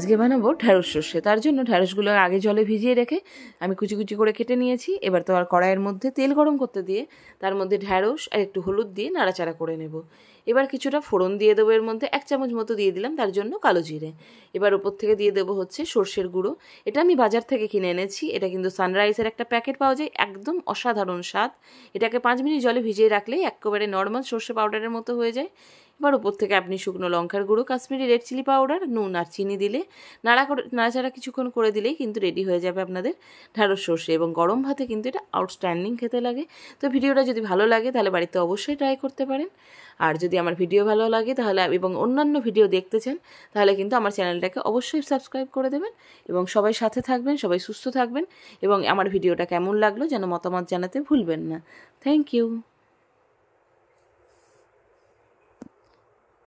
আজকে বানাবো ঢ্যাঁড়স সর্ষে। তার জন্য ঢ্যাঁড়সগুলো আগে জলে ভিজিয়ে রেখে আমি কুচি কুচি করে কেটে নিয়েছি। এবার তো আর কড়াইয়ের মধ্যে তেল গরম করতে দিয়ে তার মধ্যে ঢ্যাঁড়স আর একটু হলুদ দিয়ে নাড়াচাড়া করে নেব। এবার কিছুটা ফোড়ন দিয়ে দেবো, এর মধ্যে 1 চামচ মতো দিয়ে দিলাম তার জন্য কালো জিরে। এবার ওপর থেকে দিয়ে দেবো হচ্ছে সর্ষের গুঁড়ো। এটা আমি বাজার থেকে কিনে এনেছি, এটা কিন্তু সানরাইজের একটা প্যাকেট পাওয়া যায়, একদম অসাধারণ স্বাদ। এটাকে 5 মিনিট জলে ভিজিয়ে রাখলেই একেবারে নর্মাল সর্ষে পাউডারের মতো হয়ে যায়। এবার ওপর থেকে আপনি শুকনো লঙ্কার গুঁড়ো, কাশ্মীরি রেড চিলি পাউডার, নুন আর চিনি দিলে নাড়াচাড়া কিছুক্ষণ করে দিলেই কিন্তু রেডি হয়ে যাবে আপনাদের ঢ্যাঁড়স সর্ষে। এবং গরম ভাতে কিন্তু এটা আউটস্ট্যান্ডিং খেতে লাগে। তো ভিডিওটা যদি ভালো লাগে তাহলে বাড়িতে অবশ্যই ট্রাই করতে পারেন। আর যদি আমার ভিডিও ভালো লাগে তাহলে এবং অন্যান্য ভিডিও দেখতে চান তাহলে কিন্তু আমার চ্যানেলটাকে অবশ্যই সাবস্ক্রাইব করে দেবেন। এবং সবাই সাথে থাকবেন, সবাই সুস্থ থাকবেন। এবং আমার ভিডিওটা কেমন লাগলো যেন মতামত জানাতে ভুলবেন না। Thank you.